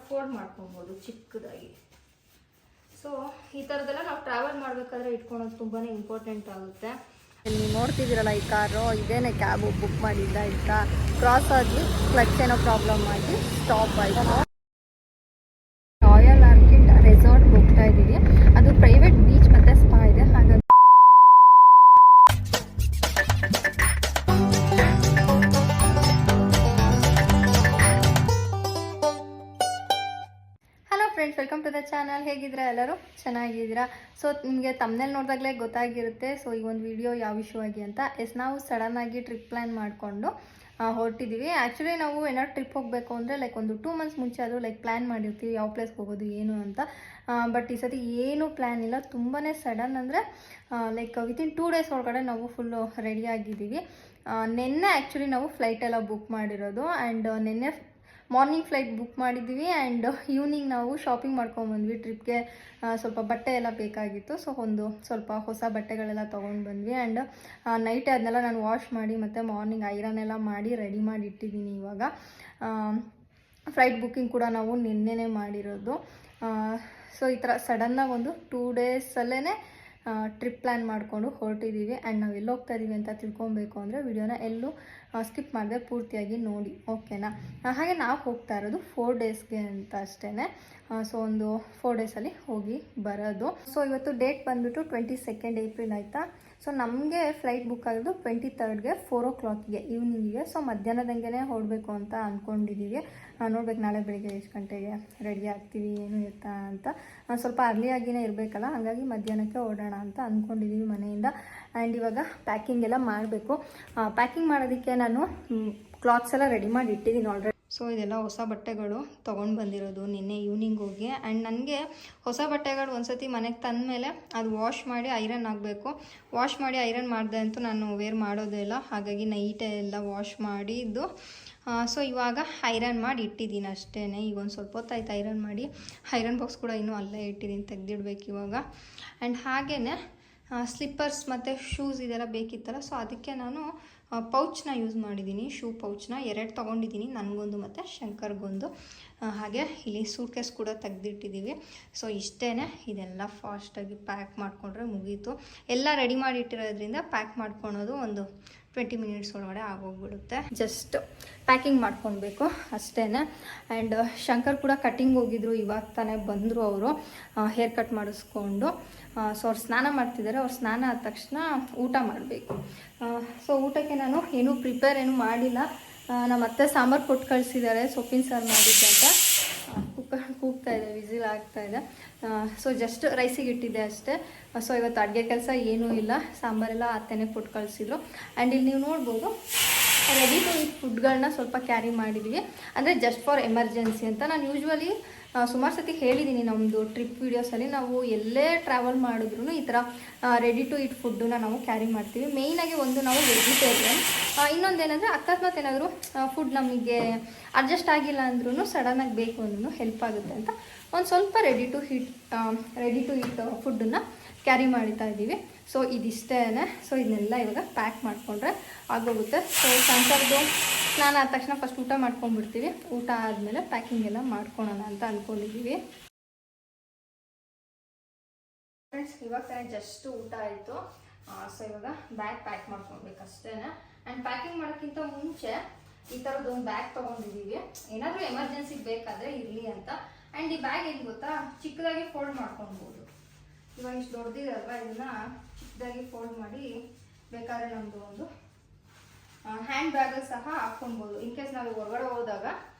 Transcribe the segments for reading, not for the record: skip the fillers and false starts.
Fold ಮಾಡ್ಕೊಬೋದು ಚಿಕ್ಕದಾಗಿ. So ಈ ಥರದ್ದೆಲ್ಲ ನಾವು ಟ್ರಾವೆಲ್ ಮಾಡಬೇಕಾದ್ರೆ ಇಟ್ಕೊಳೋದು ತುಂಬಾ ಇಂಪಾರ್ಟೆಂಟ್ ಆಗುತ್ತೆ. ಇಲ್ಲಿ ನೋಡ್ತಿದ್ದೀರಲ್ಲ ಈ ಕಾರು, ಇದೇನೆ ಕ್ಯಾಬು ಬುಕ್ ಮಾಡಿದ್ದ. ಈಗ ಕ್ರಾಸ್ ಆಗಿ ಕ್ಲಚ್ ಏನೋ ಪ್ರಾಬ್ಲಮ್ ಆಗಿ ಸ್ಟಾಪ್ ಆಯಿತು. ರಾಯಲ್ ಆರ್ಕಿಡ್ ರೆಸಾರ್ಟ್ ಹೋಗ್ತಾ ಇದ್ದೀವಿ. ಅದು ಪ್ರೈವೇಟ್ ಬೀಚ್ ಮತ್ತು ಸ್ಪಾ ಇದೆ. ಹಾಗಾಗಿ friends, welcome to the channel. ಹೇಗಿದ್ದೀರಾ ಎಲ್ಲರೂ? ಚೆನ್ನಾಗಿದ್ದೀರಾ? ಸೊ ನಿಮಗೆ ತಮ್ಮನೇಲಿ ನೋಡಿದಾಗಲೇ ಗೊತ್ತಾಗಿರುತ್ತೆ. ಸೊ ಈ ಒಂದು ವಿಡಿಯೋ ಯಾವ ವಿಷಯವಾಗಿ ಅಂತ. ನಾವು ಸಡನ್ನಾಗಿ ಟ್ರಿಪ್ ಪ್ಲ್ಯಾನ್ ಮಾಡಿಕೊಂಡು ಹೊರಟಿದ್ದೀವಿ. ಆ್ಯಕ್ಚುಲಿ ನಾವು ಏನಾದ್ರು ಟ್ರಿಪ್ ಹೋಗಬೇಕು ಅಂದರೆ ಲೈಕ್ ಒಂದು 2 months ಮುಂಚೆ ಅದು ಲೈಕ್ ಪ್ಲ್ಯಾನ್ ಮಾಡಿರ್ತೀವಿ ಯಾವ ಪ್ಲೇಸ್ಗೆ ಹೋಗೋದು ಏನು ಅಂತ. ಬಟ್ ಈ ಸತಿ ಏನೂ ಪ್ಲ್ಯಾನ್ ಇಲ್ಲ, ತುಂಬಾ ಸಡನ್. ಅಂದರೆ ಲೈಕ್ ವಿತಿನ್ 2 days ಒಳಗಡೆ ನಾವು ಫುಲ್ಲು ರೆಡಿಯಾಗಿದ್ದೀವಿ. ನಿನ್ನೆ ಆ್ಯಕ್ಚುಲಿ ನಾವು ಫ್ಲೈಟೆಲ್ಲ ಬುಕ್ ಮಾಡಿರೋದು. ಆ್ಯಂಡ್ ನಿನ್ನೆ ಮಾರ್ನಿಂಗ್ ಫ್ಲೈಟ್ ಬುಕ್ ಮಾಡಿದ್ದೀವಿ. ಆ್ಯಂಡ್ ಈವ್ನಿಂಗ್ ನಾವು ಶಾಪಿಂಗ್ ಮಾಡ್ಕೊಂಡ್ಬಂದ್ವಿ. ಟ್ರಿಪ್ಗೆ ಸ್ವಲ್ಪ ಬಟ್ಟೆ ಎಲ್ಲ ಬೇಕಾಗಿತ್ತು. ಸೊ ಸ್ವಲ್ಪ ಹೊಸ ಬಟ್ಟೆಗಳೆಲ್ಲ ತೊಗೊಂಡು ಬಂದ್ವಿ. ಆ್ಯಂಡ್ ನೈಟೇ ಅದನ್ನೆಲ್ಲ ನಾನು ವಾಶ್ ಮಾಡಿ ಮತ್ತು ಮಾರ್ನಿಂಗ್ ಐರನ್ ಎಲ್ಲ ಮಾಡಿ ರೆಡಿ ಮಾಡಿ ಇಟ್ಟಿದ್ದೀನಿ. ಇವಾಗ ಫ್ಲೈಟ್ ಬುಕ್ಕಿಂಗ್ ಕೂಡ ನಾವು ನಿನ್ನೆನೇ ಮಾಡಿರೋದು. ಸೊ ಈ ಥರ ಸಡನ್ನಾಗಿ ಒಂದು 2 days ಟ್ರಿಪ್ ಪ್ಲ್ಯಾನ್ ಮಾಡಿಕೊಂಡು ಹೊರಟಿದ್ದೀವಿ. ಆ್ಯಂಡ್ ನಾವು ಎಲ್ಲಿ ಹೋಗ್ತಾ ಇದ್ದೀವಿ ಅಂತ ತಿಳ್ಕೊಬೇಕು ಅಂದರೆ ವಿಡಿಯೋನ ಎಲ್ಲೂ ಸ್ಕಿಪ್ ಮಾಡಿದೆ ಪೂರ್ತಿಯಾಗಿ ನೋಡಿ, ಓಕೆನಾ? ಹಾಗೆ ನಾವು ಹೋಗ್ತಾ ಇರೋದು 4 daysಗೆ ಅಂತ ಅಷ್ಟೇ. ಸೊ ಒಂದು 4 daysಲ್ಲಿ ಹೋಗಿ ಬರೋದು. ಸೊ ಇವತ್ತು ಡೇಟ್ ಬಂದುಬಿಟ್ಟು 22nd April ಆಯಿತಾ. ಸೊ ನಮಗೆ ಫ್ಲೈಟ್ ಬುಕ್ ಆಗಿದ್ದು 23rdಗೆ 4 o'clockಗೆ ಈವ್ನಿಂಗಿಗೆ. ಸೊ ಮಧ್ಯಾಹ್ನದಂಗೆ ಹೊರಡಬೇಕು ಅಂತ ಅಂದ್ಕೊಂಡಿದ್ದೀವಿ. ನೋಡ್ಬೇಕು ನಾಳೆ ಬೆಳಿಗ್ಗೆ ಎಷ್ಟು ಗಂಟೆಗೆ ರೆಡಿ ಆಗ್ತೀವಿ ಏನು ಇರ್ತಾ ಅಂತ. ಸ್ವಲ್ಪ ಅರ್ಲಿಯಾಗಿಯೇ ಇರಬೇಕಲ್ಲ, ಹಾಗಾಗಿ ಮಧ್ಯಾಹ್ನಕ್ಕೆ ಹೊರಡೋಣ ಅಂತ ಅಂದ್ಕೊಂಡಿದ್ದೀವಿ ಮನೆಯಿಂದ. ಆ್ಯಂಡ್ ಇವಾಗ ಪ್ಯಾಕಿಂಗ್ ಎಲ್ಲ ಮಾಡಬೇಕು. ಪ್ಯಾಕಿಂಗ್ ಮಾಡೋದಕ್ಕೆ ನಾನು ಕ್ಲಾತ್ಸ್ ಎಲ್ಲ ರೆಡಿ ಮಾಡಿ ಇಟ್ಟಿದ್ದೀನಿ ಆಲ್ರೆಡಿ. ಸೊ ಇದೆಲ್ಲ ಹೊಸ ಬಟ್ಟೆಗಳು ತೊಗೊಂಡು ಬಂದಿರೋದು ನಿನ್ನೆ ಈವ್ನಿಂಗ್ ಹೋಗಿ. ಆ್ಯಂಡ್ ನನಗೆ ಹೊಸ ಬಟ್ಟೆಗಳು ಒಂದ್ಸತಿ ಮನೆಗೆ ತಂದ ಮೇಲೆ ಅದು ವಾಶ್ ಮಾಡಿ ಐರನ್ ಆಗಬೇಕು. ವಾಶ್ ಮಾಡಿ ಐರನ್ ಮಾಡಿದೆ ಅಂತೂ ನಾನು ವೇರ್ ಮಾಡೋದೇ ಇಲ್ಲ. ಹಾಗಾಗಿ ನೈಟೇ ಎಲ್ಲ ವಾಶ್ ಮಾಡಿದ್ದು. ಸೊ ಇವಾಗ ಐರನ್ ಮಾಡಿ ಇಟ್ಟಿದ್ದೀನಿ ಅಷ್ಟೇ. ಈಗ ಒಂದು ಸ್ವಲ್ಪ ಹೊತ್ತಾಯ್ತು ಐರನ್ ಮಾಡಿ. ಐರನ್ ಬಾಕ್ಸ್ ಕೂಡ ಇನ್ನೂ ಅಲ್ಲೇ ಇಟ್ಟಿದ್ದೀನಿ, ತೆಗೆದಿಡ್ಬೇಕು ಇವಾಗ. ಆ್ಯಂಡ್ ಹಾಗೆಯೇ ಸ್ಲಿಪ್ಪರ್ಸ್ ಮತ್ತು ಶೂಸ್ ಇದೆಲ್ಲ ಬೇಕಿತ್ತಲ್ಲ, ಸೊ ಅದಕ್ಕೆ ನಾನು ಪೌಚ್ನ ಯೂಸ್ ಮಾಡಿದ್ದೀನಿ. ಶೂ ಪೌಚ್ನ 2 ತೊಗೊಂಡಿದ್ದೀನಿ, ನನಗೊಂದು ಮತ್ತು ಶಂಕರ್ಗೊಂದು. ಹಾಗೆ ಇಲ್ಲಿ ಸೂಟ್ ಕೇಸ್ ಕೂಡ ತೆಗೆದಿಟ್ಟಿದ್ದೀವಿ. ಸೊ ಇಷ್ಟೇ, ಇದೆಲ್ಲ ಫಾಸ್ಟಾಗಿ ಪ್ಯಾಕ್ ಮಾಡಿಕೊಂಡ್ರೆ ಮುಗೀತು. ಎಲ್ಲ ರೆಡಿ ಮಾಡಿ ಇಟ್ಟಿರೋದ್ರಿಂದ ಪ್ಯಾಕ್ ಮಾಡ್ಕೊಳೋದು ಒಂದು 20 minutes ಒಳಗಡೆ ಆಗೋಗ್ಬಿಡುತ್ತೆ. ಜಸ್ಟ್ ಪ್ಯಾಕಿಂಗ್ ಮಾಡ್ಕೊಳ್ಬೇಕು ಅಷ್ಟೇ. ಆ್ಯಂಡ್ ಶಂಕರ್ ಕೂಡ ಕಟ್ಟಿಂಗ್ ಹೋಗಿದ್ರು, ಇವಾಗ ತಾನೇ ಬಂದರು ಅವರು ಹೇರ್ ಕಟ್ ಮಾಡಿಸ್ಕೊಂಡು. ಸೊ ಅವ್ರು ಸ್ನಾನ ಮಾಡ್ತಿದ್ದಾರೆ. ಅವ್ರು ಸ್ನಾನ ಆದ ತಕ್ಷಣ ಊಟ ಮಾಡಬೇಕು. ಸೊ ಊಟಕ್ಕೆ ನಾನು ಏನೂ ಪ್ರಿಪೇರ್ ಏನೂ ಮಾಡಿಲ್ಲ. ನಮ್ಮ ಅತ್ತೆ ಸಾಂಬಾರು ಕೊಟ್ಟು ಕಳಿಸಿದ್ದಾರೆ, ಸೊಪ್ಪಿನ ಸಾರು ಮಾಡಿದ್ದೆ ಅಂತ. ಕೂಗ್ತಾ ಇದೆ, ವಿಸಿಲ್ ಆಗ್ತಾಯಿದೆ. ಸೊ ಜಸ್ಟ್ ರೈಸಿಗೆ ಇಟ್ಟಿದ್ದೆ ಅಷ್ಟೇ. ಸೊ ಇವತ್ತು ಅಡುಗೆ ಕೆಲಸ ಏನೂ ಇಲ್ಲ, ಸಾಂಬಾರೆಲ್ಲ ಅತ್ತೆನೇ ಕೊಟ್ಟು ಕಳಿಸಿದ್ರು. ಆ್ಯಂಡ್ ಇಲ್ಲಿ ನೀವು ನೋಡ್ಬೋದು ರೆಡಿ ಟು ಈಟ್ ಫುಡ್ಗಳನ್ನ ಸ್ವಲ್ಪ ಕ್ಯಾರಿ ಮಾಡಿದ್ವಿ. ಅಂದರೆ ಜಸ್ಟ್ ಫಾರ್ ಎಮರ್ಜೆನ್ಸಿ ಅಂತ. ನಾನು ಯೂಶ್ವಲಿ ಸುಮಾರು ಸತಿ ಹೇಳಿದ್ದೀನಿ ನಮ್ಮದು ಟ್ರಿಪ್ ವೀಡಿಯೋಸಲ್ಲಿ, ನಾವು ಎಲ್ಲೇ ಟ್ರಾವೆಲ್ ಮಾಡಿದ್ರು ಈ ಥರ ರೆಡಿ ಟು ಈಟ್ ಫುಡ್ಡನ್ನ ನಾವು ಕ್ಯಾರಿ ಮಾಡ್ತೀವಿ. ಮೇಯ್ನಾಗಿ ಒಂದು ನಾವು ವೆಜಿಟೇರಿಯನ್, ಇನ್ನೊಂದೇನೆಂದರೆ ಅಕಸ್ಮಾತ್ ಏನಾದರೂ ಫುಡ್ ನಮಗೆ ಅಡ್ಜಸ್ಟ್ ಆಗಿಲ್ಲ ಅಂದ್ರೂ ಸಡನ್ನಾಗಿ ಬೇಕು ಅಂದ್ರೂ ಹೆಲ್ಪ್ ಆಗುತ್ತೆ ಅಂತ ಒಂದು ಸ್ವಲ್ಪ ರೆಡಿ ಟು ಈಟ್ ಫುಡ್ಡನ್ನು ಕ್ಯಾರಿ ಮಾಡ್ತಾ ಇದ್ದೀವಿ. ಸೊ ಇದಿಷ್ಟೇ. ಸೊ ಇದನ್ನೆಲ್ಲ ಇವಾಗ ಪ್ಯಾಕ್ ಮಾಡಿಕೊಂಡ್ರೆ ಆಗೋಗುತ್ತೆ. ಸೊ ಶಂಕರ್ದು ಸ್ನಾನ ಆದ ತಕ್ಷಣ ಫಸ್ಟ್ ಊಟ ಮಾಡ್ಕೊಂಡ್ಬಿಡ್ತೀವಿ. ಊಟ ಆದಮೇಲೆ ಪ್ಯಾಕಿಂಗ್ ಎಲ್ಲ ಮಾಡ್ಕೊಳೋಣ ಅಂತ ಅಂದ್ಕೊಂಡಿದ್ದೀವಿ. ಫ್ರೆಂಡ್ಸ್, ಇವಾಗ ತಾನೇ ಜಸ್ಟ್ ಊಟ ಆಯಿತು. ಸೊ ಇವಾಗ ಬ್ಯಾಗ್ ಪ್ಯಾಕ್ ಮಾಡ್ಕೊಳ್ಬೇಕು ಅಷ್ಟೇ. ಆ್ಯಂಡ್ ಪ್ಯಾಕಿಂಗ್ ಮಾಡೋಕ್ಕಿಂತ ಮುಂಚೆ ಈ ಥರದ್ದು ಒಂದು ಬ್ಯಾಗ್ ತೊಗೊಂಡಿದ್ದೀವಿ, ಏನಾದರೂ ಎಮರ್ಜೆನ್ಸಿಗೆ ಬೇಕಾದರೆ ಇರಲಿ ಅಂತ. ಆ್ಯಂಡ್ ಈ ಬ್ಯಾಗ್ ಏನು ಗೊತ್ತಾ, ಚಿಕ್ಕದಾಗಿ ಫೋಲ್ಡ್ ಮಾಡ್ಕೊಳ್ಬೋದು. ಇವಾಗ ಇಷ್ಟು ದೊಡ್ಡದಿರಲ್ವ, ಇದನ್ನು ಚಿಕ್ಕದಾಗಿ ಫೋಲ್ಡ್ ಮಾಡಿ ಬೇಕಾದ್ರೆ ನಮ್ಮದು ಒಂದು ಹ್ಯಾಂಡ್ ಬ್ಯಾಗಲ್ಲಿ ಸಹ ಹಾಕ್ಕೊಳ್ಬೋದು. ಇನ್ ಕೇಸ್ ನಾವು ಹೊರಗಡೆ ಹೋದಾಗ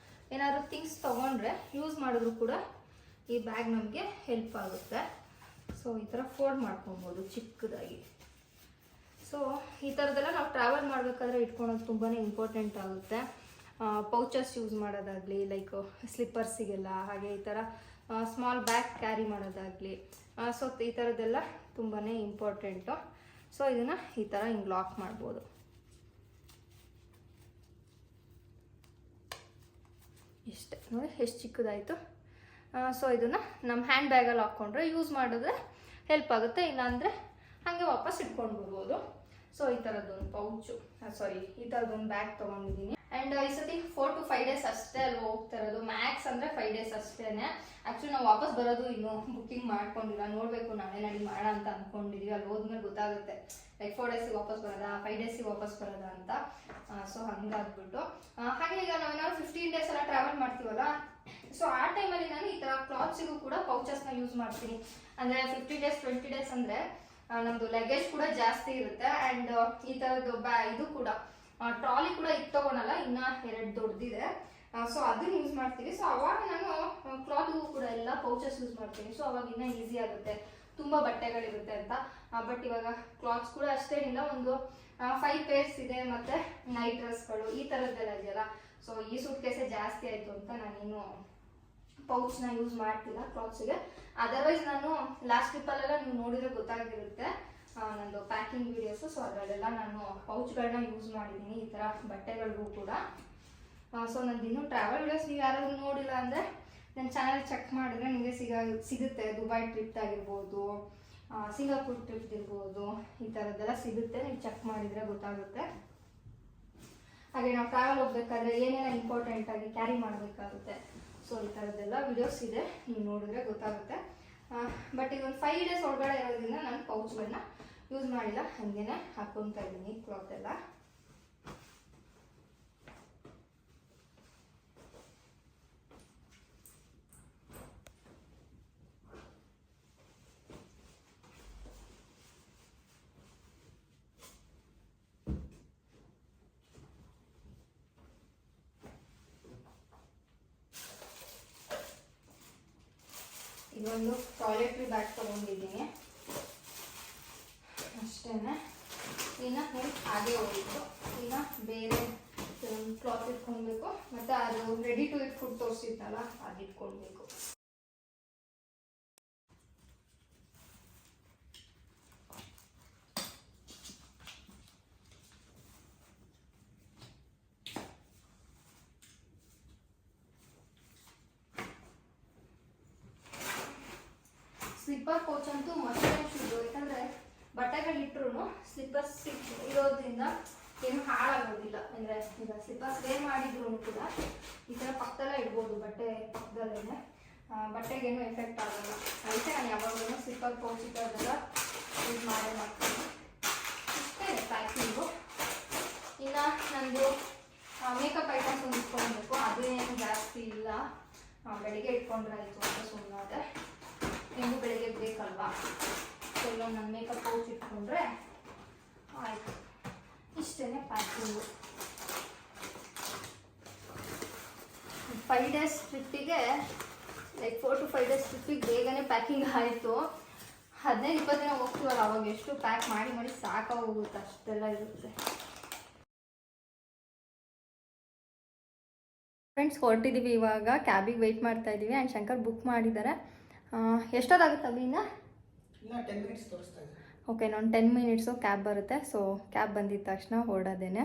ಏನಾದರೂ ಥಿಂಗ್ಸ್ ತೊಗೊಂಡ್ರೆ ಯೂಸ್ ಮಾಡಿದ್ರು ಕೂಡ ಈ ಬ್ಯಾಗ್ ನಮಗೆ ಹೆಲ್ಪ್ ಆಗುತ್ತೆ. ಸೊ ಈ ಥರ ಫೋಲ್ಡ್ ಮಾಡ್ಕೊಳ್ಬೋದು ಚಿಕ್ಕದಾಗಿ. ಸೊ ಈ ಥರದ್ದೆಲ್ಲ ನಾವು ಟ್ರಾವೆಲ್ ಮಾಡಬೇಕಾದ್ರೆ ಇಟ್ಕೊಳೋದು ತುಂಬಾ ಇಂಪಾರ್ಟೆಂಟ್ ಆಗುತ್ತೆ. ಪೌಚಸ್ ಯೂಸ್ ಮಾಡೋದಾಗಲಿ, ಲೈಕ್ ಸ್ಲಿಪ್ಪರ್ಸಿಗೆಲ್ಲ, ಹಾಗೆ ಈ ಥರ ಸ್ಮಾಲ್ ಬ್ಯಾಗ್ ಕ್ಯಾರಿ ಮಾಡೋದಾಗಲಿ. ಸೊ ಈ ಥರದ್ದೆಲ್ಲ ತುಂಬಾ ಇಂಪಾರ್ಟೆಂಟು. ಸೊ ಇದನ್ನು ಈ ಥರ ಹಿಂಗೆ ಲಾಕ್ ಮಾಡ್ಬೋದು. ಇಷ್ಟೇ ನೋಡಿ ಎಷ್ಟು ಚಿಕ್ಕದಾಯಿತು. ಸೊ ಇದನ್ನು ನಮ್ಮ ಹ್ಯಾಂಡ್ ಬ್ಯಾಗಲ್ಲಿ ಹಾಕ್ಕೊಂಡ್ರೆ ಯೂಸ್ ಮಾಡಿದ್ರೆ ಹೆಲ್ಪ್ ಆಗುತ್ತೆ, ಇಲ್ಲಾಂದರೆ ಹಾಗೆ ವಾಪಸ್ ಇಟ್ಕೊಂಡು ಬರ್ಬೋದು. ಸೊ ಈ ಥರದ್ದೊಂದು ಪೌಚು ಈ ಥರದ್ದೊಂದು ಬ್ಯಾಗ್ ತೊಗೊಂಡಿದ್ದೀನಿ. ಆ್ಯಂಡ್ ಈ ಸತಿ 4 to 5 days ಅಷ್ಟೇ ಅಲ್ಲಿ ಹೋಗ್ತಾ ಇರೋದು, ಮ್ಯಾಕ್ಸ್ ಅಂದರೆ 5 days ಅಷ್ಟೇ. ಆ್ಯಕ್ಚುಲಿ ನಾವು ವಾಪಸ್ ಬರೋದು ಇನ್ನೂ ಬುಕ್ಕಿಂಗ್ ಮಾಡ್ಕೊಂಡಿಲ್ಲ, ನೋಡಬೇಕು ನಾಳೆ ನಡಿ ಮಾಡೋಣ ಅಂತ ಅಂದ್ಕೊಂಡಿದ್ದೀವಿ. ಅಲ್ಲಿ ಹೋದ್ಮೇಲೆ ಗೊತ್ತಾಗುತ್ತೆ ಲೈಕ್ 4 days ವಾಪಸ್ ಬರೋದಾ 5 days ವಾಪಸ್ ಬರೋದಾ ಅಂತ. ಸೊ ಹಂಗಾಗ್ಬಿಟ್ಟು ಹಾಗೆ ಈಗ ನಾವೇನಾದ್ರು 15 days ಎಲ್ಲ ಟ್ರಾವೆಲ್ ಮಾಡ್ತೀವಲ್ಲ, ಸೊ ಆ ಟೈಮಲ್ಲಿ ನಾನು ಈ ಥರ ಕ್ಲಾತ್ಸಿಗೂ ಕೂಡ ಪೌಚಸ್ನ ಯೂಸ್ ಮಾಡ್ತೀನಿ. ಅಂದರೆ 15 days 20 days ಅಂದರೆ ನಮ್ಮದು ಲಗೇಜ್ ಕೂಡ ಜಾಸ್ತಿ ಇರುತ್ತೆ. ಆ್ಯಂಡ್ ಈ ಥರದ್ದು ಇದು ಕೂಡ ಟ್ರಾಲಿ ಕೂಡ ಇದು ತೊಗೊಳಲ್ಲ, ಇನ್ನೂ 2 ದೊಡ್ಡದಿದೆ. ಸೊ ಅದನ್ನ ಯೂಸ್ ಮಾಡ್ತೀವಿ. ಸೊ ಅವಾಗ ನಾನು ಕ್ಲಾತ್ಗೂ ಕೂಡ ಎಲ್ಲ ಪೌಚಸ್ ಯೂಸ್ ಮಾಡ್ತೀನಿ. ಸೊ ಅವಾಗ ಇನ್ನೂ ಈಸಿ ಆಗುತ್ತೆ, ತುಂಬ ಬಟ್ಟೆಗಳಿರುತ್ತೆ ಅಂತ. ಬಟ್ ಇವಾಗ ಕ್ಲಾತ್ಸ್ ಕೂಡ ಅಷ್ಟೇನಿಲ್ಲ, ಒಂದು 5 pairs ಇದೆ, ಮತ್ತು ನೈಟ್ ಡ್ರೆಸ್ಗಳು ಈ ಥರದ್ದೆಲ್ಲ ಇದೆಯಲ್ಲ. ಸೊ ಈ ಸೂಟ್ ಕೇಸೇ ಜಾಸ್ತಿ ಆಯಿತು ಅಂತ ನಾನೇನು ಪೌಚ್ನ ಯೂಸ್ ಮಾಡ್ತಿಲ್ಲ ಕ್ಲಾತ್ಸಿಗೆ. ಅದರ್ವೈಸ್ ನಾನು ಲಾಸ್ಟ್ ಟ್ರಿಪ್ಪಲ್ಲೆಲ್ಲ ನೀವು ನೋಡಿದ್ರೆ ಗೊತ್ತಾಗಿರುತ್ತೆ ನಂದು ಪ್ಯಾಕಿಂಗ್ ವೀಡಿಯೋಸು. ಸೊ ಅದರಲ್ಲೆಲ್ಲ ನಾನು ಪೌಚ್ಗಳನ್ನ ಯೂಸ್ ಮಾಡಿದ್ದೀನಿ ಈ ಥರ ಬಟ್ಟೆಗಳಿಗೂ ಕೂಡ. ಸೊ ನಂದು ಇನ್ನೂ ಟ್ರಾವೆಲ್ ವೀಡಿಯೋಸ್ ನೀವು ಯಾರಾದರೂ ನೋಡಿಲ್ಲ ಅಂದರೆ ನನ್ನ ಚಾನಲ್ ಚೆಕ್ ಮಾಡಿದ್ರೆ ನಿಮಗೆ ಸಿಗುತ್ತೆ. ದುಬೈ ಟ್ರಿಪ್ ಆಗಿರ್ಬೋದು, ಸಿಂಗಾಪುರ್ ಟ್ರಿಪ್ ಇರ್ಬೋದು, ಈ ಥರದ್ದೆಲ್ಲ ಸಿಗುತ್ತೆ, ನೀವು ಚೆಕ್ ಮಾಡಿದರೆ ಗೊತ್ತಾಗುತ್ತೆ. ಹಾಗೆ ನಾವು ಟ್ರಾವೆಲ್ ಹೋಗ್ಬೇಕಾದ್ರೆ ಏನೇನೋ ಇಂಪಾರ್ಟೆಂಟ್ ಆಗಿ ಕ್ಯಾರಿ ಮಾಡಬೇಕಾಗುತ್ತೆ. ಸೊ ಈ ಥರದ್ದೆಲ್ಲ ವಿಡಿಯೋಸ್ ಇದೆ, ನೀವು ನೋಡಿದ್ರೆ ಗೊತ್ತಾಗುತ್ತೆ. ಬಟ್ ಈಗ ಒಂದು 5 days ಒಳಗಡೆ ಇರೋದ್ರಿಂದ ನಾನು ಪೌಚ್ಗಳನ್ನ ಯೂಸ್ ಮಾಡಿಲ್ಲ, ಹಾಗೇನೆ ಹಾಕ್ಕೊತಾ ಇದ್ದೀನಿ ಕ್ಲಾತ್ ಎಲ್ಲ. ಇದೊಂದು ಟಾಯ್ಲೆಟ್ರಿ ಬ್ಯಾಗ್ ತೊಗೊಂಡಿದ್ದೀನಿ ಅಷ್ಟೇ. ಇನ್ನು ನೋಡಿ ಹಾಗೆ ಹೋಗಿತ್ತು, ಇನ್ನು ಬೇರೆ ಕ್ಲಾತ್ ಇಟ್ಕೊಳ್ಬೇಕು, ಮತ್ತು ಅದು ರೆಡಿ ಟು ಇಟ್ ಫುಡ್ ತೋರಿಸಿದ್ನಲ್ಲ ಅದು ಇಟ್ಕೊಳ್ಬೇಕು. ಸ್ಲಿಪ್ಪರ್ ಪೌಚ್ ಅಂತೂ ಮಸ್ಟ್ ಶುಡ್, ಯಾಕಂದರೆ ಬಟ್ಟೆಗಳಿಟ್ರು ಸ್ಲಿಪ್ಪರ್ಸ್ ಇರೋದ್ರಿಂದ ಏನು ಹಾಳಾಗೋದಿಲ್ಲ. ಅಂದರೆ ಈಗ ಸ್ಲಿಪ್ಪರ್ಸ್ ವೇರ್ ಮಾಡಿದ್ರು ಕೂಡ ಈ ಥರ ಪಕ್ಕದಲ್ಲೇ ಇಡ್ಬೋದು, ಬಟ್ಟೆ ಪಕ್ಕದಲ್ಲೇ, ಬಟ್ಟೆಗೇನು ಎಫೆಕ್ಟ್ ಆಗೋಲ್ಲ. ಅದಕ್ಕೆ ನಾನು ಯಾವಾಗಲೂ ಸ್ಲಿಪ್ಪರ್ ಪೌಚ್ ಈ ಥರದ್ದೆಲ್ಲ ಯೂಸ್ ಮಾಡೇ ಮಾಡ್ತೀನಿ. ಇಷ್ಟೇ ಪ್ಯಾಕಿಂಗು. ಇನ್ನು ನಂದು ಮೇಕಪ್ ಐಟಮ್ಸ್ ಒಂದು ಇಟ್ಕೊಳ್ಬೇಕು, ಅದೇನು ಜಾಸ್ತಿ ಇಲ್ಲ, ಬೆಳಿಗ್ಗೆ ಇಟ್ಕೊಂಡ್ರೆ ಆಯಿತು ಅಂತ ಸುಮ್ಮನೆ. ಹೆಂಗೂ ಬೆಳಿಗ್ಗೆ ಬೇಕಲ್ವಾ, ಸೊ ಇಲ್ಲ ನನ್ನ ಮೇಕಪ್ ಪೌಚ್ ಇಟ್ಕೊಂಡ್ರೆ ಆಯಿತು. ಇಷ್ಟೇ ಪ್ಯಾಕಿಂಗು. 5 days ಟ್ರಿಪ್ಪಿಗೆ ಲೈಕ್ 4 to 5 days ಟ್ರಿಪ್ಪಿಗೆ ಬೇಗನೆ ಪ್ಯಾಕಿಂಗ್ ಆಯಿತು. 15-20 ದಿನ ಹೋಗ್ತೀವಲ್ಲ, ಅವಾಗ ಎಷ್ಟು ಪ್ಯಾಕ್ ಮಾಡಿ ಮಾಡಿ ಸಾಕಾಗೋಗುತ್ತೆ, ಅಷ್ಟೆಲ್ಲ ಇರುತ್ತೆ. ಫ್ರೆಂಡ್ಸ್ ಹೊರಟಿದ್ದೀವಿ, ಇವಾಗ ಕ್ಯಾಬಿಗೆ ವೆಯ್ಟ್ ಮಾಡ್ತಾ ಇದ್ದೀವಿ. ಆ್ಯಂಡ್ ಶಂಕರ್ ಬುಕ್ ಮಾಡಿದ್ದಾರೆ. ಎಷ್ಟೊತ್ತಾಗುತ್ತೆ ಅಭಿನ? ಓಕೆ, ನಾನು 10 minutes ಕ್ಯಾಬ್ ಬರುತ್ತೆ. ಸೊ ಕ್ಯಾಬ್ ಬಂದಿದ್ದ ತಕ್ಷಣ ಹೊರಡೋದೇನೆ.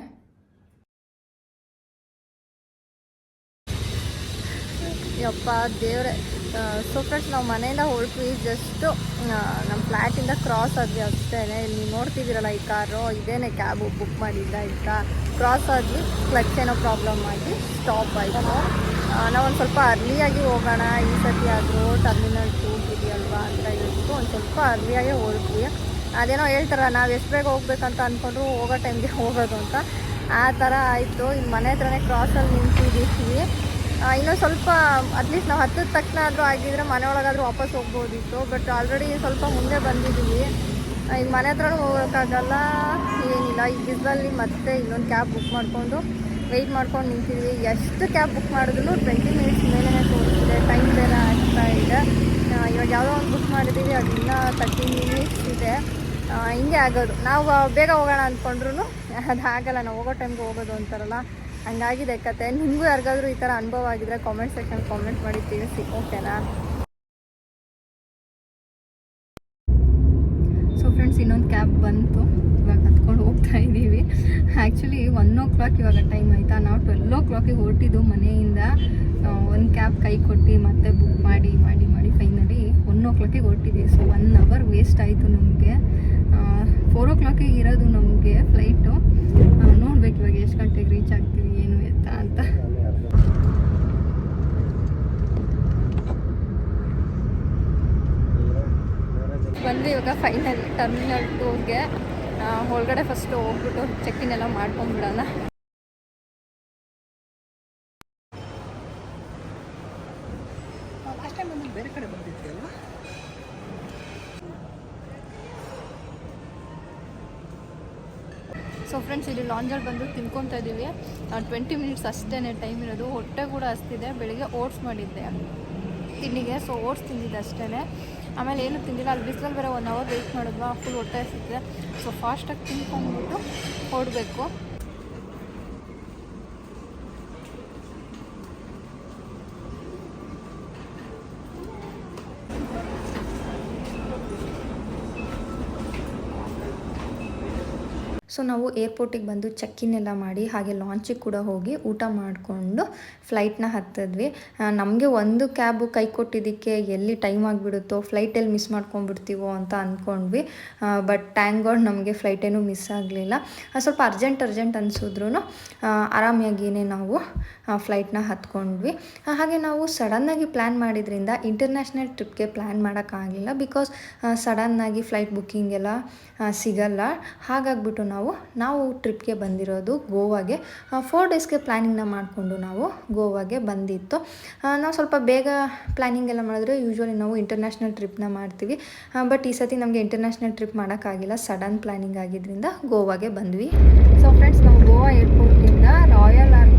ಯಪ್ಪ ದೇವ್ರೆ. ಸೊ ಫ್ರೆಂಡ್ಸ್ ನಾವು ಮನೆಯಿಂದ ಹೊರಟ್ವಿ, ಜಸ್ಟು ನಮ್ಮ ಫ್ಲ್ಯಾಟಿಂದ ಕ್ರಾಸ್ ಆದ್ವಿ ಅಷ್ಟೇ. ಇಲ್ಲಿ ನೀವು ನೋಡ್ತಿದ್ದೀರಲ್ಲ ಈ ಕಾರು, ಇದೇನೆ ಕ್ಯಾಬು ಬುಕ್ ಮಾಡಿದ್ದ. ಈಗ ಕ್ರಾಸ್ ಆದ್ವಿ, ಕ್ಲಚ್ ಏನೋ ಪ್ರಾಬ್ಲಮ್ ಆಗಿ ಸ್ಟಾಪ್ ಆಯಿತು. ನಾವೊಂದು ಸ್ವಲ್ಪ ಅರ್ಲಿಯಾಗಿ ಹೋಗೋಣ ಈ ಸತಿ ಆದರೂ, ಟರ್ಮಿನಲ್ 2 ಇದೆಯಲ್ವಾ ಅಂತ ಹೇಳ್ಬಿಟ್ಟು ಒಂದು ಸ್ವಲ್ಪ ಅರ್ಲಿಯಾಗೆ ಹೊರಟ್ವಿ. ಅದೇನೋ ಹೇಳ್ತಾರಲ್ಲ, ನಾವು ಎಷ್ಟು ಬೇಗ ಹೋಗ್ಬೇಕಂತ ಅಂದ್ಕೊಂಡ್ರು ಹೋಗೋ ಟೈಮ್ಗೆ ಹೋಗೋದು ಅಂತ, ಆ ಥರ ಆಯಿತು. ಇನ್ನು ಮನೆ ಹತ್ರನೇ ಕ್ರಾಸಲ್ಲಿ ನಿಂತಿದ್ದೀವಿ. ಇನ್ನೂ ಸ್ವಲ್ಪ ಅಟ್ಲೀಸ್ಟ್ ನಾವು ಹತ್ತಿದ ತಕ್ಷಣ ಆದರೂ ಆಗಿದ್ರೆ ಮನೆ ಒಳಗಾದರೂ ವಾಪಸ್ ಹೋಗ್ಬೋದಿತ್ತು. ಬಟ್ ಆಲ್ರೆಡಿ ಸ್ವಲ್ಪ ಮುಂದೆ ಬಂದಿದ್ದೀವಿ. ಈಗ ಮನೆ ಹತ್ರನೂ ಹೋಗೋಕ್ಕಾಗಲ್ಲ, ಏನಿಲ್ಲ. ಈ ಬಿಸಿಲಲ್ಲಿ ಮತ್ತೆ ಇನ್ನೊಂದು ಕ್ಯಾಬ್ ಬುಕ್ ಮಾಡಿಕೊಂಡು ವೆಯ್ಟ್ ಮಾಡ್ಕೊಂಡು ನಿಂತಿದ್ವಿ. ಎಷ್ಟು ಕ್ಯಾಬ್ ಬುಕ್ ಮಾಡಿದ್ರು 20 minutes ಮೇಲೇ ತೋರಿಸ್ತಿದೆ, ಟೈಮ್ ಬೇರೆ ಆಗ್ತಾ ಇದೆ. ಇವಾಗ ಯಾವುದೋ ಒಂದು ಬುಕ್ ಮಾಡಿದ್ದೀವಿ, ಅದು ಇನ್ನೂ 30 minutes ಇದೆ. ಹಿಂಗೆ ಆಗೋದು. ನಾವು ಬೇಗ ಹೋಗೋಣ ಅಂದ್ಕೊಂಡ್ರು ಅದು ಆಗಲ್ಲ, ನಾವು ಹೋಗೋ ಟೈಮ್ಗೆ ಹೋಗೋದು ಅಂತಾರಲ್ಲ, ಹಂಗಾಗಿದೆ ಕತೆ. ನಿಮಗೂ ಯಾರಿಗಾದ್ರೂ ಈ ಥರ ಅನುಭವ ಆಗಿದ್ರೆ ಕಾಮೆಂಟ್ ಸೆಕ್ಷನ್ ಕಾಮೆಂಟ್ ಮಾಡಿ ತಿಳಿಸಿ, ಓಕೆನಾ? ಸೊ ಫ್ರೆಂಡ್ಸ್, ಇನ್ನೊಂದು ಕ್ಯಾಬ್ ಬಂತು, ಇವಾಗ ಹತ್ಕೊಂಡು ಹೋಗ್ತಾ ಇದ್ದೀವಿ. ಆ್ಯಕ್ಚುಲಿ 1 o'clock ಇವಾಗ ಟೈಮ್ ಆಯಿತಾ. ನಾವು 12 o'clock ಹೊರಟಿದ್ದು ಮನೆಯಿಂದ. ಒಂದು ಕ್ಯಾಬ್ ಕೈ ಕೊಟ್ಟು ಮತ್ತೆ ಬುಕ್ ಮಾಡಿ ಮಾಡಿ ಮಾಡಿ ಫೈನಲಿ 1 o'clock ಹೊರಟಿದ್ದೀವಿ. ಸೊ 1 hour ವೇಸ್ಟ್ ಆಯಿತು ನಮಗೆ. 4 o'clock ಇರೋದು ನಮಗೆ ಫ್ಲೈಟು. ನೋಡ್ಬೇಕು ಇವಾಗ ಎಷ್ಟು ಗಂಟೆಗೆ ರೀಚ್ ಆಗ್ತೀವಿ ಏನು ಎತ್ತ ಅಂತ. ಬಂದು ಇವಾಗ ಫೈನಲ್ ಟರ್ಮಿನಲ್ 2ಗೆ ಒಳಗಡೆ ಫಸ್ಟು ಹೋಗ್ಬಿಟ್ಟು ಚೆಕ್ಕಿನ್ ಎಲ್ಲ ಮಾಡ್ಕೊಂಡ್ಬಿಡೋಣ. ಬೇರೆ ಕಡೆ ಬಂದಿದ್ವಿ ಅಲ್ವಾ? ಸೊ ಫ್ರೆಂಡ್ಸ್, ಇಲ್ಲಿ ಲಾಂಜಲ್ಲಿ ಬಂದು ತಿನ್ಕೊತಾ ಇದ್ದೀವಿ. 20 ಮಿನಿಟ್ಸ್ ಅಷ್ಟೇ ಟೈಮ್ ಇರೋದು. ಹೊಟ್ಟೆ ಕೂಡ ಹಸ್ತಿದೆ. ಬೆಳಿಗ್ಗೆ ಓಟ್ಸ್ ಮಾಡಿದ್ದೆ ತಿಂಡಿಗೆ, ಸೊ ಓಟ್ಸ್ ತಿಂದಿದ್ದೆ ಅಷ್ಟೇ. ಆಮೇಲೆ ಏನು ತಿಂದಿಲ್ಲ. ಅಲ್ಲಿ ಬಿಸಿಲಲ್ಲಿ ಬೇರೆ 1 ಅವರ್ ವೆಯ್ಟ್ ಮಾಡಿದ್ವಾ, ಫುಲ್ ಹೊಟ್ಟೆ ಹಸಿದೆ. ಸೊ ಫಾಸ್ಟಾಗಿ ತಿನ್ಕೊಂಡ್ಬಿಟ್ಟು ಹೊರಡಬೇಕು. ಸೊ ನಾವು ಏರ್ಪೋರ್ಟಿಗೆ ಬಂದು ಚೆಕ್ಕಿನ್ ಎಲ್ಲ ಮಾಡಿ ಹಾಗೆ ಲಾಂಚಿಗೆ ಕೂಡ ಹೋಗಿ ಊಟ ಮಾಡಿಕೊಂಡು ಫ್ಲೈಟ್ನ ಹತ್ತಿದ್ವಿ. ನಮಗೆ ಒಂದು ಕ್ಯಾಬು ಕೈ ಕೊಟ್ಟಿದ್ದಕ್ಕೆ ಎಲ್ಲಿ ಟೈಮ್ ಆಗಿಬಿಡುತ್ತೋ, ಫ್ಲೈಟಲ್ಲಿ ಮಿಸ್ ಮಾಡ್ಕೊಂಡ್ಬಿಡ್ತೀವೋ ಅಂತ ಅಂದ್ಕೊಂಡ್ವಿ. ಬಟ್ ಥ್ಯಾಂಕ್ ಗಾಡ್ ನಮಗೆ ಫ್ಲೈಟೇನೂ ಮಿಸ್ ಆಗಲಿಲ್ಲ. ಸ್ವಲ್ಪ ಅರ್ಜೆಂಟ್ ಅನಿಸಿದ್ರು ಆರಾಮಾಗಿಯೇ ನಾವು ಫ್ಲೈಟ್ನ ಹತ್ಕೊಂಡ್ವಿ. ಹಾಗೆ ನಾವು ಸಡನ್ನಾಗಿ ಪ್ಲ್ಯಾನ್ ಮಾಡಿದ್ರಿಂದ ಇಂಟರ್ನ್ಯಾಷನಲ್ ಟ್ರಿಪ್ಗೆ ಪ್ಲ್ಯಾನ್ ಮಾಡೋಕ್ಕಾಗಲಿಲ್ಲ. ಬಿಕಾಸ್ ಸಡನ್ನಾಗಿ ಫ್ಲೈಟ್ ಬುಕ್ಕಿಂಗ್ ಎಲ್ಲ ಸಿಗಲ್ಲ. ಹಾಗಾಗ್ಬಿಟ್ಟು ನಾವು ಟ್ರಿಪ್ಗೆ ಬಂದಿರೋದು ಗೋವಾಗೆ. 4 ಡೇಸ್ಗೆ ಪ್ಲ್ಯಾನಿಂಗ್ನ ಮಾಡಿಕೊಂಡು ನಾವು ಗೋವಾಗೆ ಬಂದಿತ್ತು. ನಾವು ಸ್ವಲ್ಪ ಬೇಗ ಪ್ಲ್ಯಾನಿಂಗ್ ಎಲ್ಲ ಮಾಡಿದ್ರೆ ಯೂಶ್ವಲಿ ನಾವು ಇಂಟರ್ನ್ಯಾಷನಲ್ ಟ್ರಿಪ್ನ ಮಾಡ್ತೀವಿ. ಬಟ್ ಈ ಸತಿ ನಮಗೆ ಇಂಟರ್ನ್ಯಾಷನಲ್ ಟ್ರಿಪ್ ಮಾಡೋಕ್ಕಾಗಿಲ್ಲ. ಸಡನ್ ಪ್ಲ್ಯಾನಿಂಗ್ ಆಗಿದ್ದರಿಂದ ಗೋವಾಗೆ ಬಂದ್ವಿ. ಸೊ ಫ್ರೆಂಡ್ಸ್, ನಾವು ಗೋವಾ ಏರ್ಪೋರ್ಟಿಂದ ರಾಯಲ್ ಆರ್ಮಿ